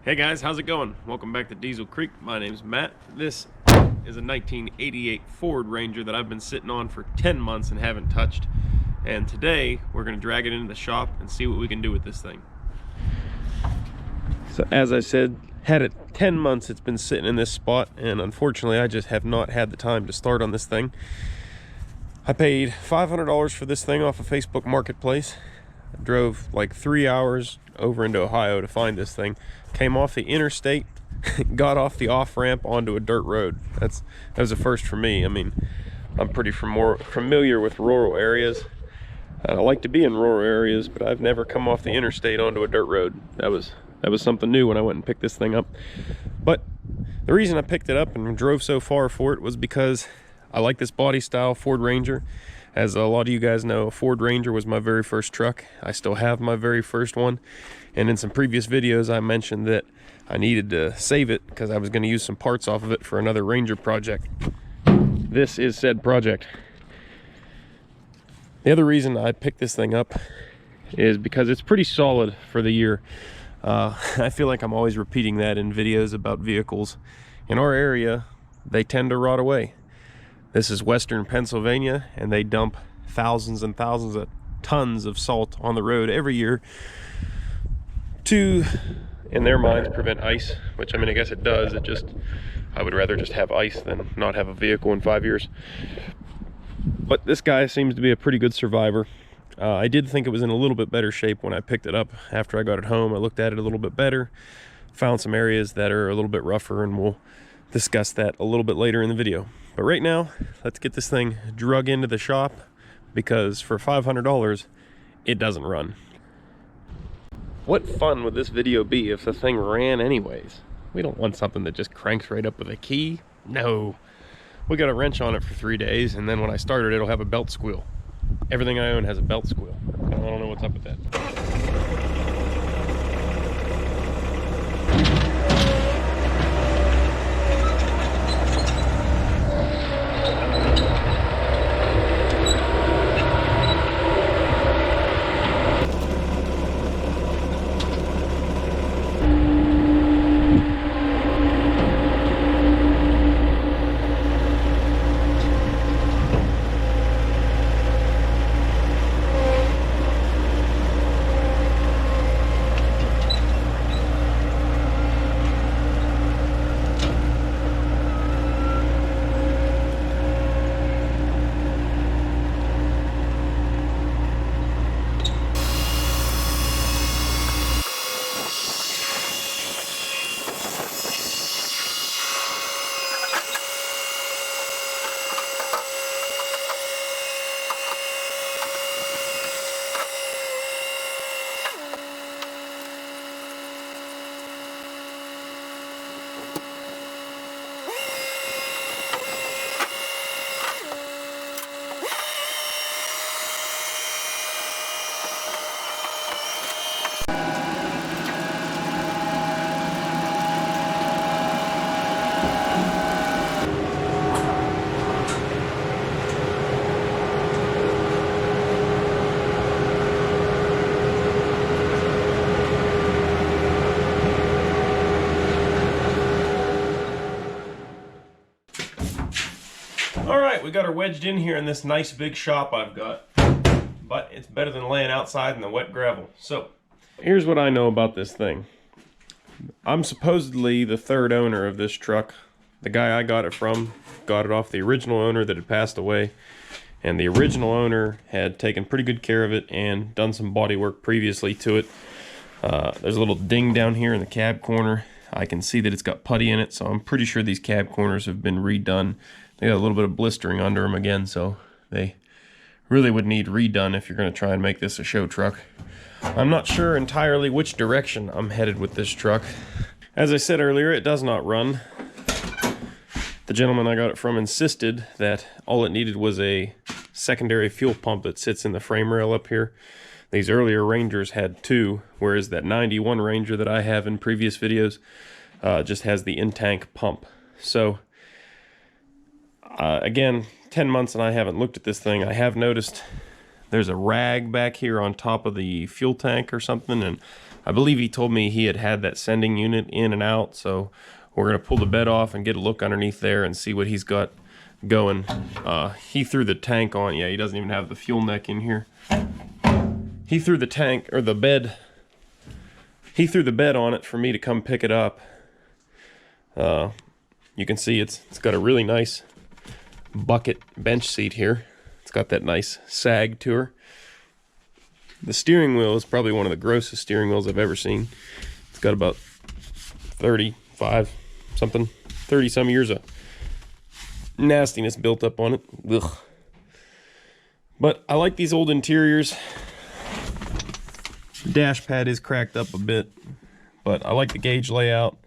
Hey guys, how's it going? Welcome back to Diesel Creek. My name's Matt. This is a 1988 Ford Ranger that I've been sitting on for 10 months and haven't touched. And today we're going to drag it into the shop and see what we can do with this thing. So as I said, had it 10 months it's been sitting in this spot, and unfortunately I just have not had the time to start on this thing. I paid $500 for this thing off of Facebook Marketplace. I drove like 3 hours over into Ohio to find this thing. Came off the interstate, got off the off-ramp onto a dirt road. That was a first for me. I mean, I'm pretty familiar with rural areas. I like to be in rural areas, but I've never come off the interstate onto a dirt road. That was something new when I went and picked this thing up. But the reason I picked it up and drove so far for it was because I like this body style Ford Ranger. As a lot of you guys know, a Ford Ranger was my very first truck. I still have my very first one. And in some previous videos, I mentioned that I needed to save it because I was going to use some parts off of it for another Ranger project. This is said project. The other reason I picked this thing up is because it's pretty solid for the year. I feel like I'm always repeating that in videos about vehicles. In our area, they tend to rot away. This is Western Pennsylvania, and they dump thousands and thousands of tons of salt on the road every year to, in their minds, prevent ice, which, I mean, I guess it does. I would rather just have ice than not have a vehicle in 5 years. But this guy seems to be a pretty good survivor. I did think it was in a little bit better shape when I picked it up. After I got it home, I looked at it a little bit better, found some areas that are a little bit rougher, and we'll discuss that a little bit later in the video. But right now, let's get this thing drug into the shop, because for $500, it doesn't run. What fun would this video be if the thing ran anyways? We don't want something that just cranks right up with a key. No. We got a wrench on it for 3 days, and then when I start it, it'll have a belt squeal. Everything I own has a belt squeal. I don't know what's up with that. Alright, we got her wedged in here in this nice big shop I've got. But it's better than laying outside in the wet gravel. So, here's what I know about this thing. I'm supposedly the third owner of this truck. The guy I got it from got it off the original owner that had passed away. And the original owner had taken pretty good care of it and done some body work previously to it. There's a little ding down here in the cab corner. I can see that it's got putty in it, so I'm pretty sure these cab corners have been redone. They got a little bit of blistering under them again, so they really would need redone if you're going to try and make this a show truck. I'm not sure entirely which direction I'm headed with this truck. As I said earlier, it does not run. The gentleman I got it from insisted that all it needed was a secondary fuel pump that sits in the frame rail up here. These earlier Rangers had two, whereas that 91 Ranger that I have in previous videos just has the in-tank pump. So again, 10 months and I haven't looked at this thing. I have noticed there's a rag back here on top of the fuel tank or something, and I believe he told me he had that sending unit in and out, so we're going to pull the bed off and get a look underneath there and see what he's got going. He threw the tank on. Yeah, he doesn't even have the fuel neck in here. He threw the tank, or the bed. He threw the bed on it for me to come pick it up. You can see it's got a really nice bucket bench seat here. It's got that nice sag to her. The steering wheel is probably one of the grossest steering wheels I've ever seen. It's got about 35 something, 30 some years of nastiness built up on it. Ugh. But I like these old interiors. The dash pad is cracked up a bit, but I like the gauge layout.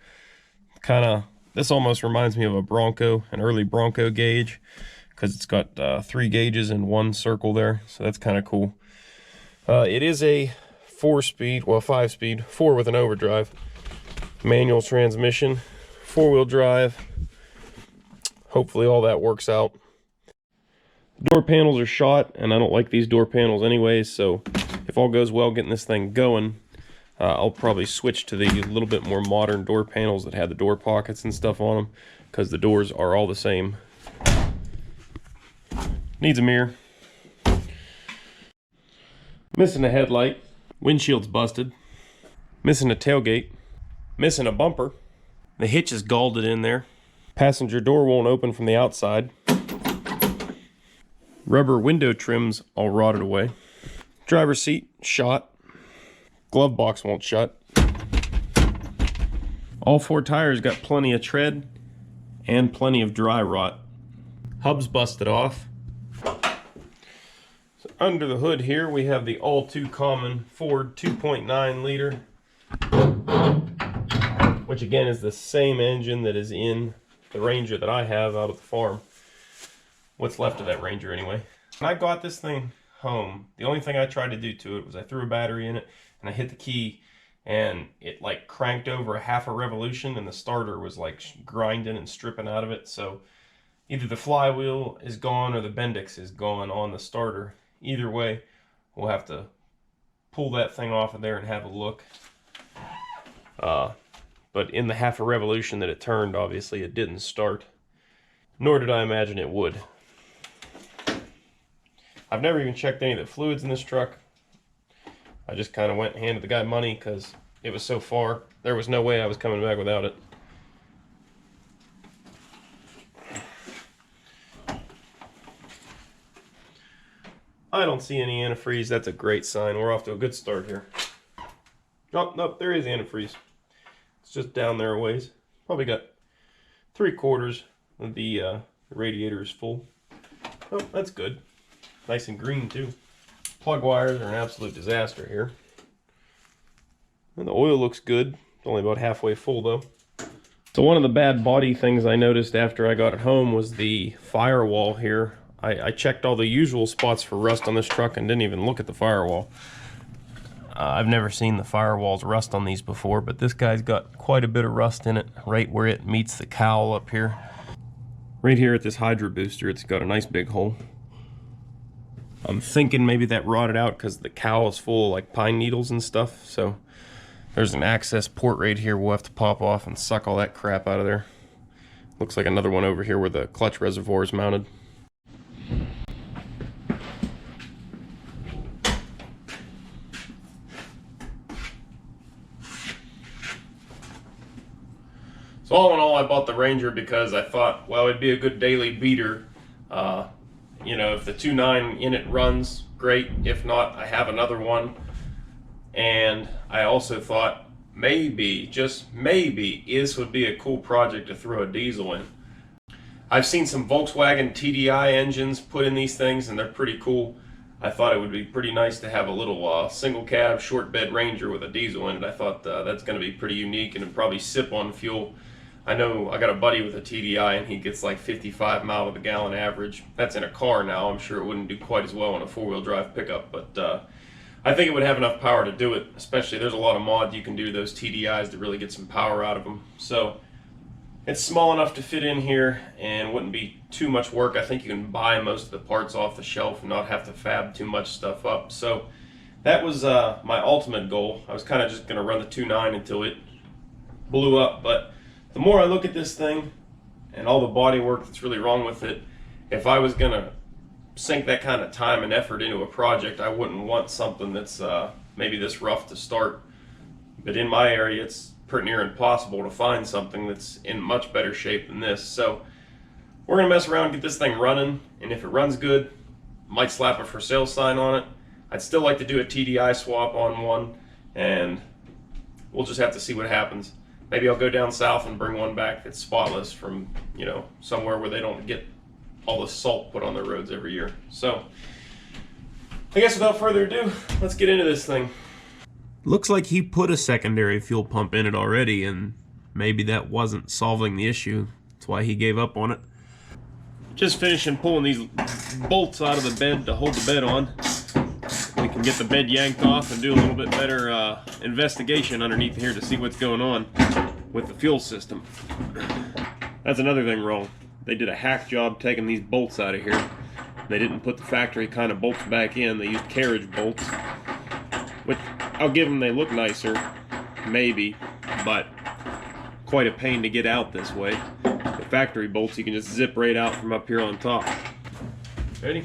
This almost reminds me of a Bronco, an early Bronco gauge, because it's got 3 gauges in one circle there, so that's kind of cool. It is a 4-speed, well 5-speed, 4 with an overdrive, manual transmission, 4-wheel drive. Hopefully all that works out. Door panels are shot, and I don't like these door panels anyways, so if all goes well getting this thing going, I'll probably switch to the little bit more modern door panels that have the door pockets and stuff on them, because the doors are all the same. Needs a mirror. Missing a headlight. Windshield's busted. Missing a tailgate. Missing a bumper. The hitch is galled in there. Passenger door won't open from the outside. Rubber window trims all rotted away. Driver's seat shot. Glove box won't shut. All 4 tires got plenty of tread and plenty of dry rot. Hub's busted off. So under the hood here we have the all too common Ford 2.9 liter, which again is the same engine that is in the Ranger that I have out of the farm. What's left of that Ranger anyway. When I got this thing home, the only thing I tried to do to it was I threw a battery in it and I hit the key, and it like cranked over a half a revolution, and the starter was like grinding and stripping out of it. So either the flywheel is gone or the Bendix is gone on the starter. Either way, we'll have to pull that thing off of there and have a look. But in the half a revolution that it turned, obviously it didn't start, nor did I imagine it would. I've never even checked any of the fluids in this truck. I just kind of went and handed the guy money because it was so far. There was no way I was coming back without it. I don't see any antifreeze. That's a great sign. We're off to a good start here. Oh, nope, there is antifreeze. It's just down there a ways. Probably got 3/4 of the radiator is full. Oh, that's good. Nice and green too. Plug wires are an absolute disaster here. And the oil looks good. It's only about halfway full though. So one of the bad body things I noticed after I got it home was the firewall here. I checked all the usual spots for rust on this truck and didn't even look at the firewall. I've never seen the firewalls rust on these before, but this guy's got quite a bit of rust in it, right where it meets the cowl up here. Right here at this hydro booster, it's got a nice big hole. I'm thinking maybe that rotted out because the cowl is full of like pine needles and stuff. So there's an access port right here we'll have to pop off and suck all that crap out of there. Looks like another one over here where the clutch reservoir is mounted. So all in all, I bought the Ranger because I thought, well, it'd be a good daily beater. You know, if the 2.9 in it runs, great. If not, I have another one. And I also thought maybe, just maybe, this would be a cool project to throw a diesel in. I've seen some Volkswagen TDI engines put in these things, and they're pretty cool. I thought it would be pretty nice to have a little single cab short bed Ranger with a diesel in it. I thought that's going to be pretty unique and it'd probably sip on fuel. I know I got a buddy with a TDI and he gets like 55 miles to the gallon average. That's in a car now. I'm sure it wouldn't do quite as well in a 4-wheel drive pickup, but I think it would have enough power to do it. Especially there's a lot of mods you can do to those TDIs to really get some power out of them. So it's small enough to fit in here and wouldn't be too much work. I think you can buy most of the parts off the shelf and not have to fab too much stuff up. So that was my ultimate goal. I was kind of just going to run the 2.9 until it blew up, but the more I look at this thing and all the body work that's really wrong with it, if I was going to sink that kind of time and effort into a project, I wouldn't want something that's maybe this rough to start. But in my area, it's pretty near impossible to find something that's in much better shape than this. So we're gonna mess around, get this thing running, and if it runs good, might slap a for sale sign on it. I'd still like to do a TDI swap on one, and we'll just have to see what happens. Maybe I'll go down south and bring one back that's spotless from, you know, somewhere where they don't get all the salt put on their roads every year. So I guess without further ado, let's get into this thing. Looks like he put a secondary fuel pump in it already, and maybe that wasn't solving the issue. That's why he gave up on it. Just finishing pulling these bolts out of the bed to hold the bed on. We can get the bed yanked off and do a little bit better investigation underneath here to see what's going on with the fuel system. That's another thing wrong. They did a hack job taking these bolts out of here. They didn't put the factory kind of bolts back in. They used carriage bolts, which I'll give them, they look nicer, maybe, but quite a pain to get out this way. The factory bolts you can just zip right out from up here on top. Ready?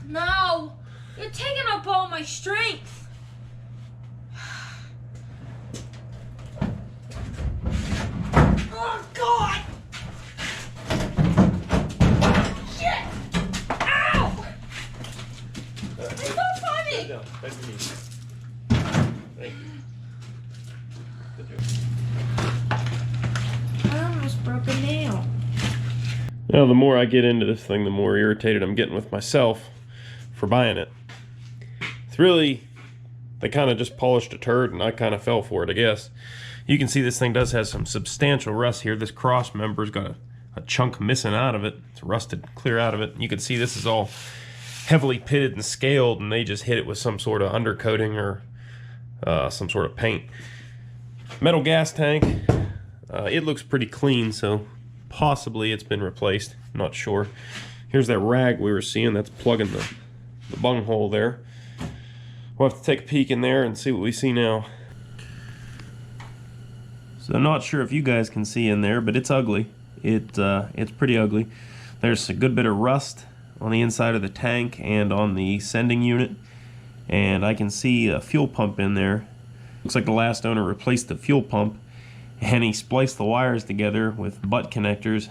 No! You're taking up all my strength! Oh, God! Shit! Ow! It's so funny! No, that's me. Thank you. I almost broke a nail. Now, the more I get into this thing, the more irritated I'm getting with myself for buying it. It's really, they kind of just polished a turd, and I kind of fell for it, I guess. You can see this thing does have some substantial rust here. This cross member's got a chunk missing out of it. It's rusted clear out of it. You can see this is all heavily pitted and scaled, and they just hit it with some sort of undercoating or some sort of paint. Metal gas tank, it looks pretty clean, so possibly it's been replaced. I'm not sure. Here's that rag we were seeing. That's plugging the bung hole there. We'll have to take a peek in there and see what we see now. So I'm not sure if you guys can see in there, but it's ugly. It's pretty ugly. There's a good bit of rust on the inside of the tank and on the sending unit, and I can see a fuel pump in there. Looks like the last owner replaced the fuel pump, and he spliced the wires together with butt connectors.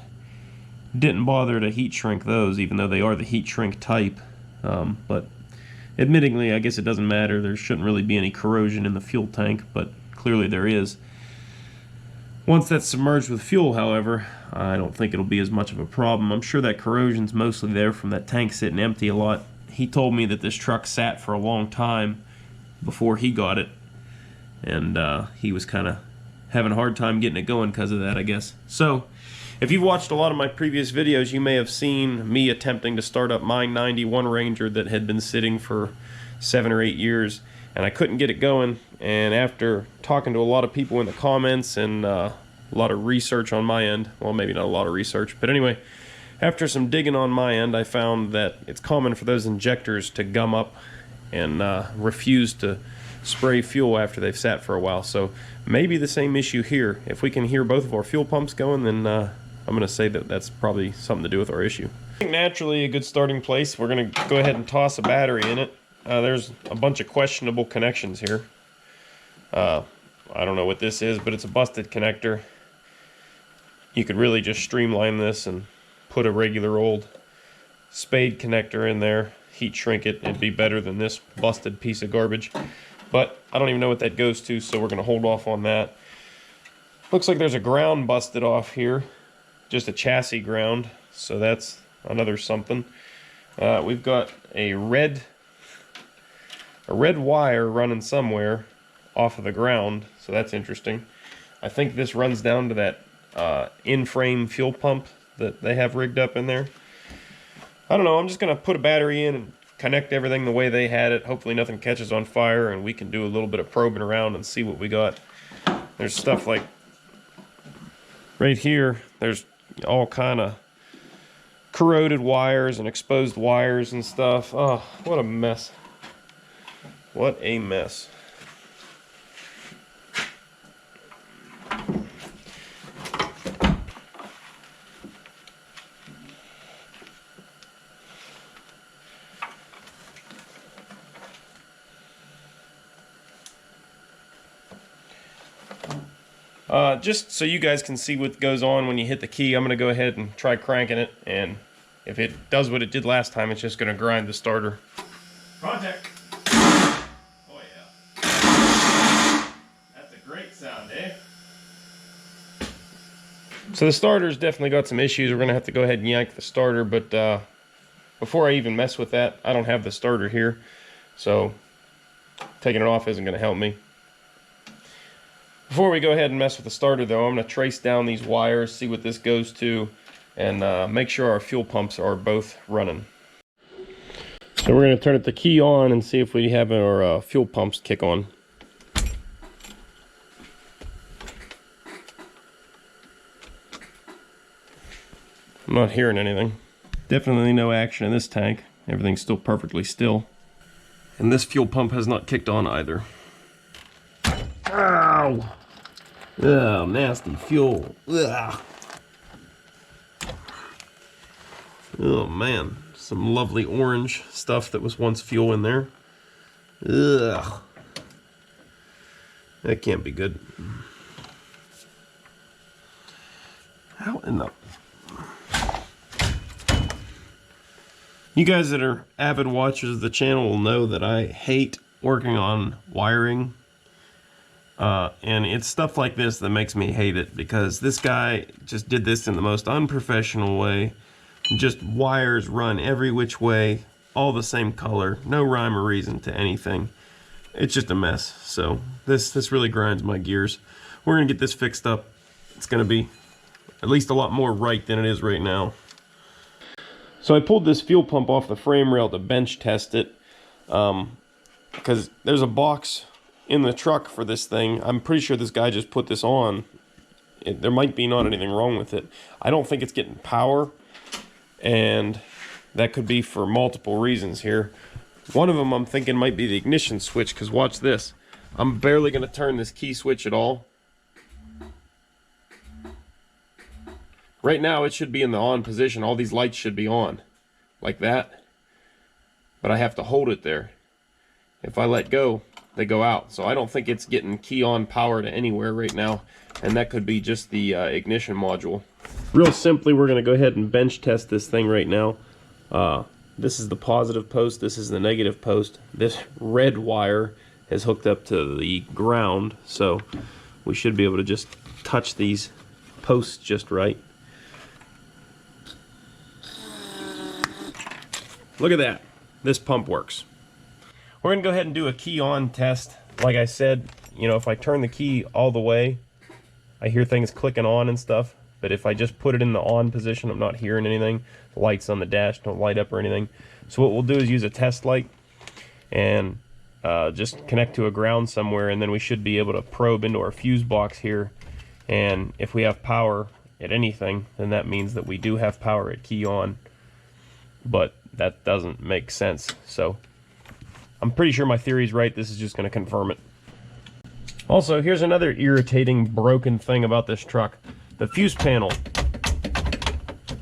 Didn't bother to heat shrink those, even though they are the heat shrink type. But admittingly, I guess it doesn't matter. There shouldn't really be any corrosion in the fuel tank, but clearly there is. Once that's submerged with fuel, however, I don't think it'll be as much of a problem. I'm sure that corrosion's mostly there from that tank sitting empty a lot. He told me that this truck sat for a long time before he got it, and he was kind of having a hard time getting it going because of that, I guess. So, if you've watched a lot of my previous videos, you may have seen me attempting to start up my 91 Ranger that had been sitting for 7 or 8 years, and I couldn't get it going. And after talking to a lot of people in the comments and a lot of research on my end, well, maybe not a lot of research, but anyway, after some digging on my end, I found that it's common for those injectors to gum up and refuse to spray fuel after they've sat for a while. So maybe the same issue here. If we can hear both of our fuel pumps going, then I'm going to say that that's probably something to do with our issue. I think naturally a good starting place, we're going to go ahead and toss a battery in it. There's a bunch of questionable connections here. I don't know what this is, but it's a busted connector. You could really just streamline this and put a regular old spade connector in there, heat shrink it. It'd be better than this busted piece of garbage. But I don't even know what that goes to, so we're going to hold off on that. Looks like there's a ground busted off here, just a chassis ground, so that's another something. We've got a red wire running somewhere off of the ground, so that's interesting. I think this runs down to that in-frame fuel pump that they have rigged up in there. I don't know, I'm just going to put a battery in and connect everything the way they had it. Hopefully nothing catches on fire, and we can do a little bit of probing around and see what we got. There's stuff like right here, there's all kind of corroded wires and exposed wires and stuff. Oh, what a mess. What a mess. Just so you guys can see what goes on when you hit the key, I'm going to go ahead and try cranking it, and if it does what it did last time, it's just going to grind the starter. Contact! Oh yeah. That's a great sound, eh? So the starter's definitely got some issues. We're going to have to go ahead and yank the starter, but before I even mess with that, I don't have the starter here, so taking it off isn't going to help me. Before we go ahead and mess with the starter though, I'm going to trace down these wires, see what this goes to, and make sure our fuel pumps are both running. So we're going to turn the key on and see if we have our fuel pumps kick on. I'm not hearing anything. Definitely no action in this tank. Everything's still perfectly still. And this fuel pump has not kicked on either. Ow! Oh, nasty fuel. Ugh. Oh man, some lovely orange stuff that was once fuel in there. Ugh. That can't be good. How in the... You guys that are avid watchers of the channel will know that I hate working on wiring. And it's stuff like this that makes me hate it, because this guy just did this in the most unprofessional way. Just wires run every which way, all the same color, no rhyme or reason to anything. It's just a mess. So this really grinds my gears. We're gonna get this fixed up. It's gonna be at least a lot more right than it is right now. So I pulled this fuel pump off the frame rail to bench test it, because there's a box in the truck for this thing. I'm pretty sure this guy just put this on. There might be not anything wrong with it. I don't think it's getting power, and that could be for multiple reasons here. One of them I'm thinking might be the ignition switch, because watch this. I'm barely going to turn this key switch at all. Right now it should be in the on position. All these lights should be on, like that. But I have to hold it there. If I let go, they go out. So I don't think it's getting key on power to anywhere right now, and that could be just the ignition module. Real simply, we're going to go ahead and bench test this thing right now. This is the positive post, this is the negative post. This red wire is hooked up to the ground, so we should be able to just touch these posts just right. Look at that, this pump works. We're gonna go ahead and do a key on test. Like I said, you know, if I turn the key all the way, I hear things clicking on and stuff. But if I just put it in the on position, I'm not hearing anything. The lights on the dash don't light up or anything. So what we'll do is use a test light and just connect to a ground somewhere, and then we should be able to probe into our fuse box here. And if we have power at anything, then that means that we do have power at key on. But that doesn't make sense. So I'm pretty sure my theory's right. This is just going to confirm it. Also, here's another irritating broken thing about this truck. The fuse panel,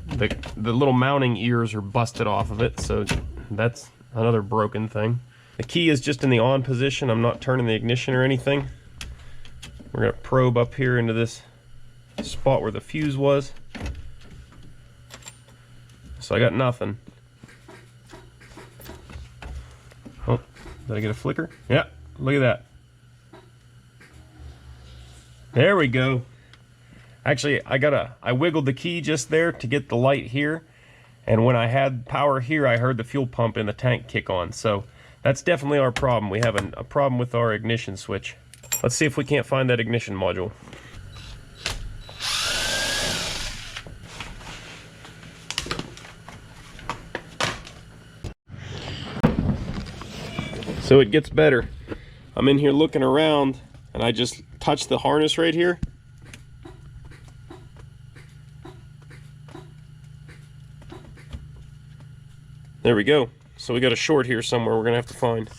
the little mounting ears are busted off of it, so that's another broken thing. The key is just in the on position. I'm not turning the ignition or anything. We're going to probe up here into this spot where the fuse was. So I got nothing. Oh, did I get a flicker? Yeah, look at that. There we go. Actually, I wiggled the key just there to get the light here, and when I had power here, I heard the fuel pump in the tank kick on. So that's definitely our problem. We have a problem with our ignition switch. Let's see if we can't find that ignition module. So it gets better. I'm in here looking around, and I just touched the harness right here. There we go. So we got a short here somewhere we're gonna have to find.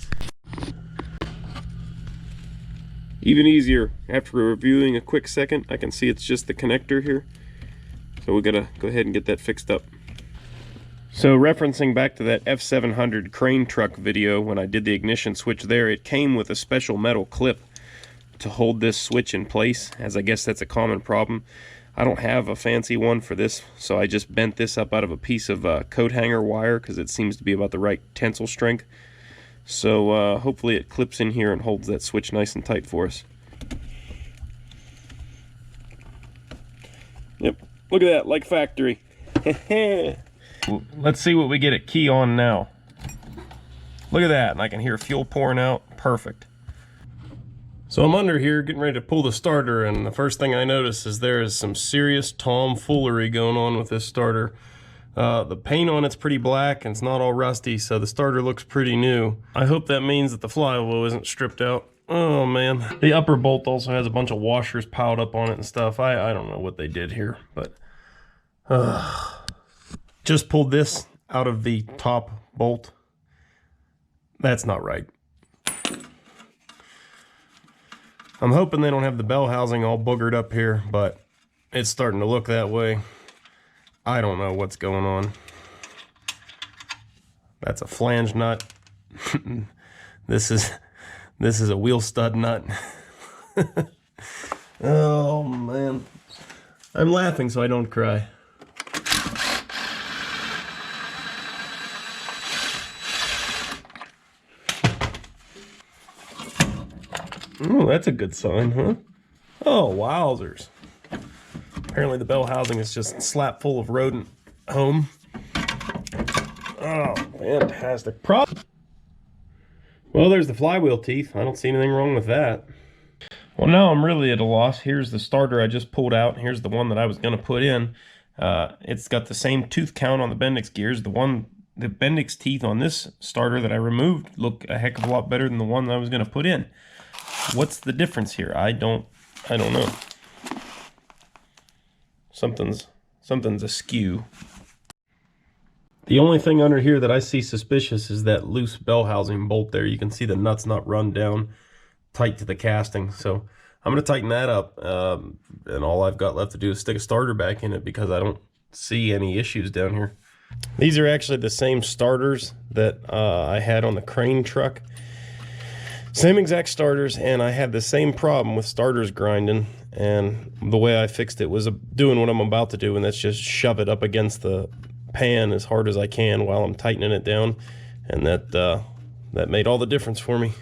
Even easier, after reviewing a quick second, I can see it's just the connector here. So we gotta go ahead and get that fixed up. So referencing back to that F700 crane truck video, when I did the ignition switch there, it came with a special metal clip to hold this switch in place, as I guess that's a common problem. I don't have a fancy one for this, so I just bent this up out of a piece of coat hanger wire because it seems to be about the right tensile strength. So hopefully it clips in here and holds that switch nice and tight for us. Yep, look at that, like factory. Let's see what we get a key on now. Look at that, and I can hear fuel pouring out. Perfect. So I'm under here getting ready to pull the starter, and the first thing I notice is there is some serious tomfoolery going on with this starter. The paint on it's pretty black and it's not all rusty, so the starter looks pretty new. I hope that means that the flywheel isn't stripped out. Oh man. The upper bolt also has a bunch of washers piled up on it and stuff. I don't know what they did here, but just pulled this out of the top bolt. That's not right. I'm hoping they don't have the bell housing all boogered up here, but it's starting to look that way. I don't know what's going on. That's a flange nut. This is a wheel stud nut. Oh man. I'm laughing so I don't cry. Oh, that's a good sign, huh? Oh, wowzers. Apparently the bell housing is just slap full of rodent home. Oh, fantastic. Well, there's the flywheel teeth. I don't see anything wrong with that. Well, now I'm really at a loss. Here's the starter I just pulled out. Here's the one that I was going to put in. It's got the same tooth count on the Bendix gears. The Bendix teeth on this starter that I removed look a heck of a lot better than the one that I was going to put in. What's the difference here? I don't know. Something's askew. The only thing under here that I see suspicious is that loose bell housing bolt there. You can see the nuts not run down tight to the casting. So I'm going to tighten that up. And all I've got left to do is stick a starter back in it because I don't see any issues down here. These are actually the same starters that I had on the crane truck. Same exact starters, and I had the same problem with starters grinding, and the way I fixed it was doing what I'm about to do, and that's just shove it up against the pan as hard as I can while I'm tightening it down, and that made all the difference for me.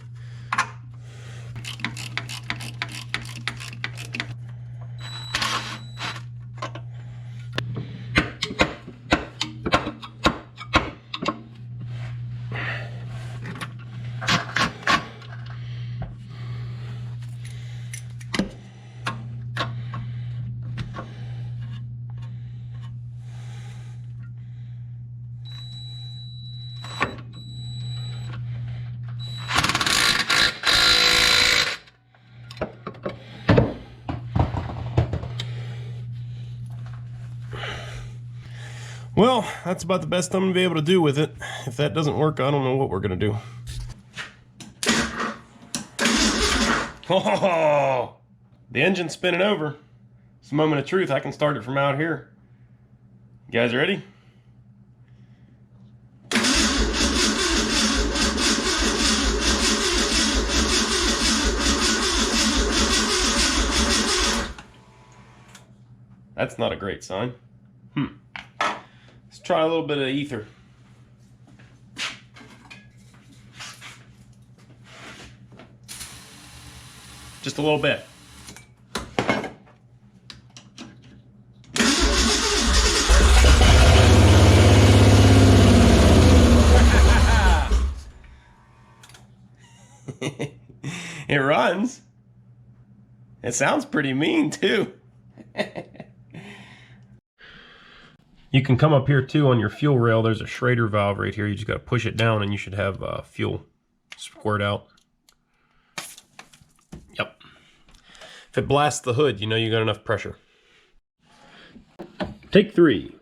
Well, that's about the best I'm going to be able to do with it. If that doesn't work, I don't know what we're going to do. Oh, the engine's spinning over. It's a moment of truth. I can start it from out here. You guys ready? That's not a great sign. Let's try a little bit of ether. Just a little bit. It runs. It sounds pretty mean too. You can come up here too on your fuel rail. There's a Schrader valve right here. You just got to push it down and you should have fuel squirt out. Yep. If it blasts the hood, you know you got enough pressure. Take 3.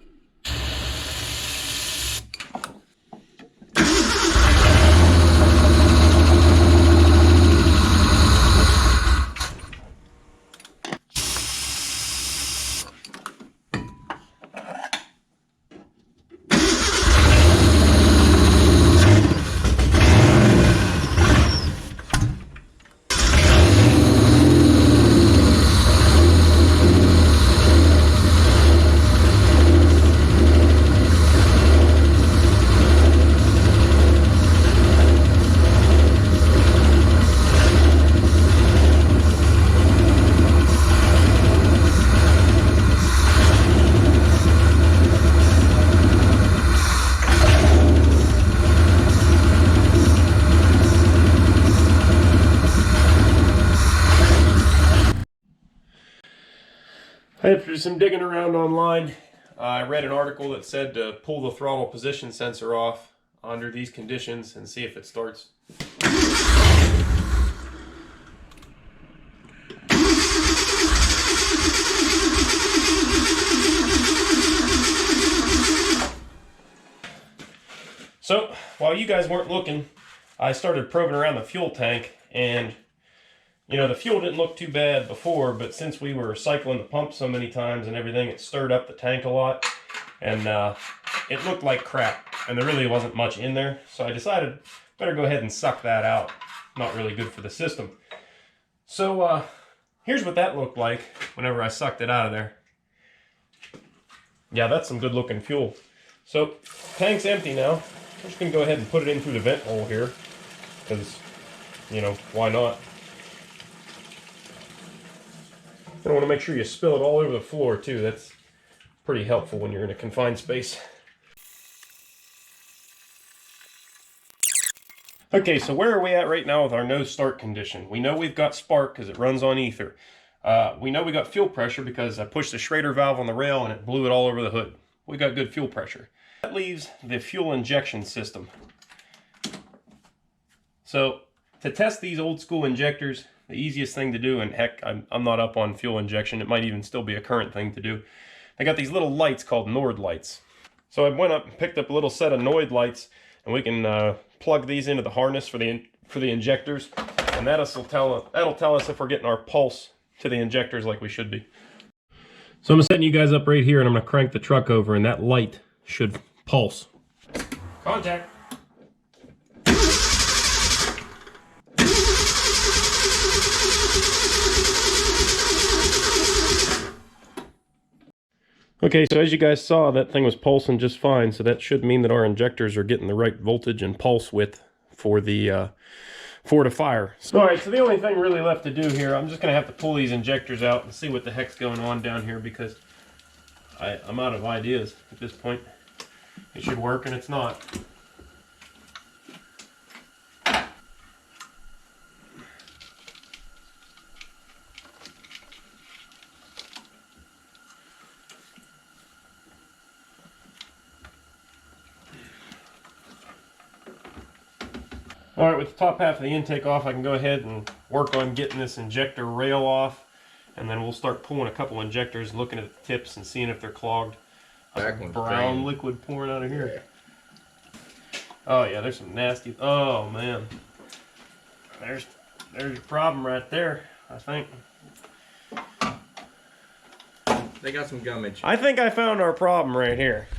After some digging around online, I read an article that said to pull the throttle position sensor off under these conditions and see if it starts. So, while you guys weren't looking, I started probing around the fuel tank, and you know, the fuel didn't look too bad before, but since we were cycling the pump so many times and everything, it stirred up the tank a lot, and it looked like crap, and there really wasn't much in there, so I decided better go ahead and suck that out. Not really good for the system. So here's what that looked like whenever I sucked it out of there. Yeah, that's some good looking fuel. So tank's empty now. I'm just gonna go ahead and put it in through the vent hole here, because, you know, why not? You want to make sure you spill it all over the floor too. That's pretty helpful when you're in a confined space. Okay, so where are we at right now with our no start condition? We know we've got spark because it runs on ether. We know we got fuel pressure because I pushed the Schrader valve on the rail and it blew it all over the hood. We got good fuel pressure. That leaves the fuel injection system. So to test these old school injectors, the easiest thing to do, and heck, I'm not up on fuel injection, it might even still be a current thing to do. They got these little lights called Nord lights. So I went up and picked up a little set of Nord lights, and we can plug these into the harness for the injectors, and that'll tell us if we're getting our pulse to the injectors like we should be. So I'm setting you guys up right here, and I'm going to crank the truck over, and that light should pulse. Contact. Okay, so as you guys saw, that thing was pulsing just fine, so that should mean that our injectors are getting the right voltage and pulse width for the to fire. Alright, so the only thing really left to do here, I'm just going to have to pull these injectors out and see what the heck's going on down here, because I'm out of ideas at this point. It should work, and it's not. Alright, with the top half of the intake off, I can go ahead and work on getting this injector rail off, and then we'll start pulling a couple injectors, looking at the tips and seeing if they're clogged. Brown liquid pouring out of here. Oh yeah, there's some nasty, oh man. There's your problem right there, I think. They got some gummage. I think I found our problem right here.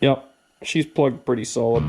Yep, she's plugged pretty solid.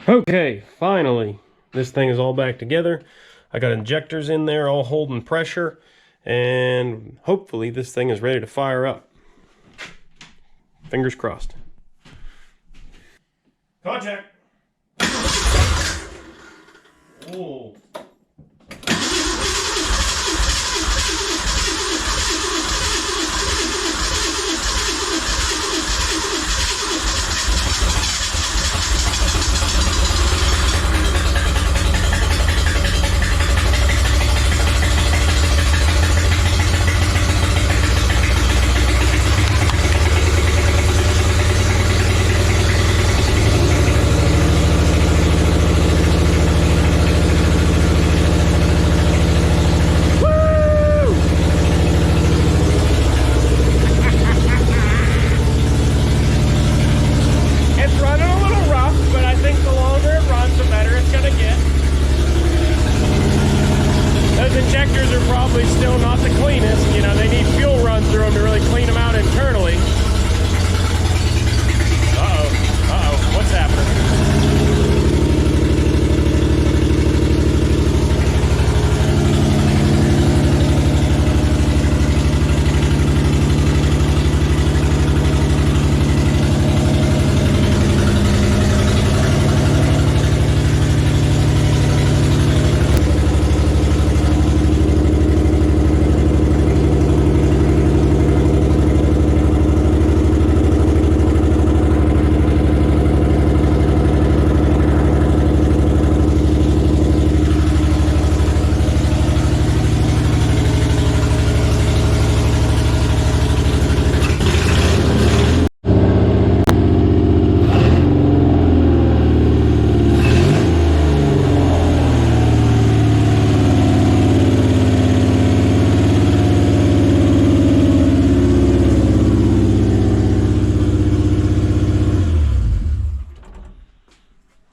Okay, finally, this thing is all back together. I got injectors in there all holding pressure, and hopefully this thing is ready to fire up. Fingers crossed. Contact! Whoa.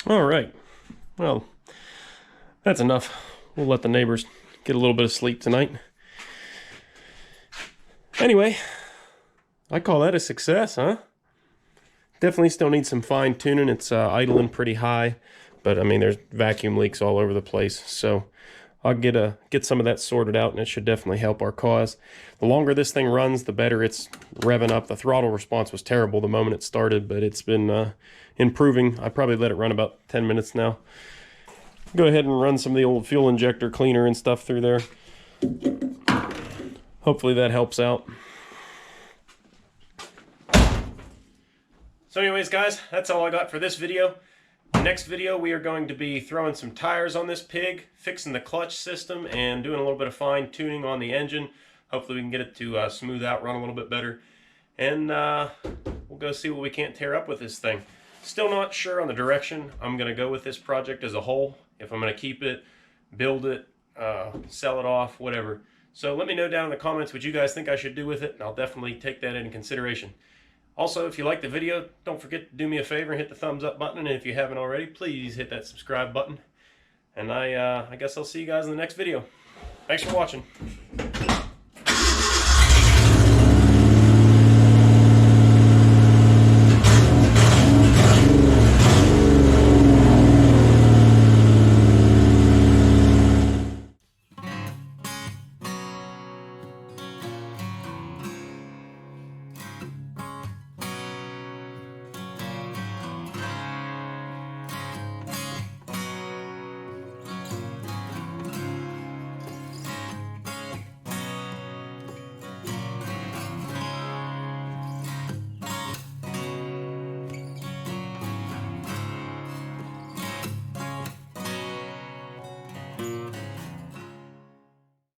All right. Well, that's enough. We'll let the neighbors get a little bit of sleep tonight. Anyway, I call that a success, huh? Definitely still needs some fine tuning. It's idling pretty high, but I mean, there's vacuum leaks all over the place. So I'll get some of that sorted out, and it should definitely help our cause. The longer this thing runs, the better it's revving up. The throttle response was terrible the moment it started, but it's been improving. I probably let it run about 10 minutes now. Go ahead and run some of the old fuel injector cleaner and stuff through there. Hopefully that helps out. So anyways, guys, that's all I got for this video. Next video, we are going to be throwing some tires on this pig, fixing the clutch system, and doing a little bit of fine tuning on the engine. Hopefully we can get it to smooth out, run a little bit better. And we'll go see what we can't tear up with this thing. Still not sure on the direction I'm going to go with this project as a whole. If I'm going to keep it, build it, sell it off, whatever. So let me know down in the comments what you guys think I should do with it, and I'll definitely take that into consideration. Also, if you like the video, don't forget to do me a favor and hit the thumbs up button. And if you haven't already, please hit that subscribe button. And I guess I'll see you guys in the next video. Thanks for watching.